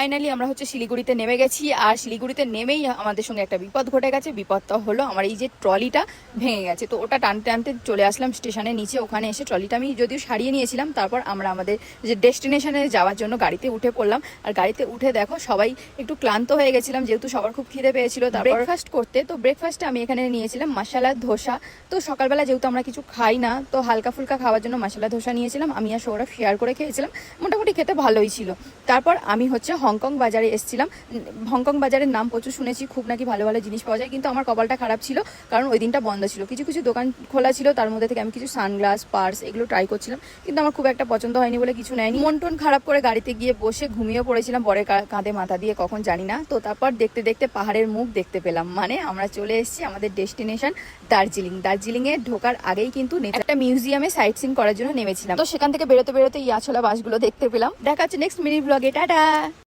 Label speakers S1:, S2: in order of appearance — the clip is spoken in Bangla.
S1: ফাইনালি আমরা হচ্ছে শিলিগুড়িতে নেমে গেছি। আর শিলিগুড়িতে নেমেই আমাদের সঙ্গে একটা বিপদ ঘটে গেছে। বিপদটা হলো আমার এই যে ট্রলিটা ভেঙে গেছে। তো ওটা টানতে টানতে চলে আসলাম স্টেশনের নিচে। ওখানে এসে ট্রলিটা আমি যদিও সারিয়ে নিয়েছিলাম। তারপর আমরা আমাদের যে ডেস্টিনেশনে যাওয়ার জন্য গাড়িতে উঠে পড়লাম। আর গাড়িতে উঠে দেখো সবাই একটু ক্লান্ত হয়ে গেছিলাম, যেহেতু সবার খুব খিদে পেয়েছিল ব্রেকফাস্ট করতে। তো ব্রেকফাস্টে আমি এখানে নিয়েছিলাম মশলা ধোসা। তো সকালবেলা যেহেতু আমরা কিছু খাই না, তো হালকা ফুলকা খাওয়ার জন্য মশলা ধোসা নিয়েছিলাম। আমি আর সৌরভ শেয়ার করে খেয়েছিলাম, মোটামুটি খেতে ভালোই ছিল। তারপর আমি হচ্ছে হংকং বাজারে এসেছিলাম। হংকং বাজারের নাম প্রচুর শুনেছি, খুব নাকি ভালো ভালো জিনিস পাওয়া যায়। কিন্তু আমার কপালটা খারাপ ছিল, কারণ ওই দিনটা বন্ধ ছিল। কিছু কিছু দোকান খোলা ছিল, তার মধ্যে থেকে আমি কিছু সানগ্লাস, পার্স এগুলো ট্রাই করছিলাম, কিন্তু আমার খুব একটা পছন্দ হয়নি বলে কিছু নেয়নি। মন টন খারাপ করে গাড়িতে গিয়ে বসে ঘুমিয়ে পড়েছিলাম বরের কাঁধে মাথা দিয়ে, কখন জানি না। তো তারপর দেখতে দেখতে পাহাড়ের মুখ দেখতে পেলাম, মানে আমরা চলে এসেছি আমাদের ডেস্টিনেশন দার্জিলিং এ ঢোকার আগেই কিন্তু একটা মিউজিয়ামে সাইট সিন করার জন্য নেমেছিলাম। তো সেখান থেকে বেরোতে বেরোতে ইয়াছলা বাসগুলো দেখতে পেলাম। দেখা হচ্ছে নেক্সট মিনি ব্লগে, টাটা।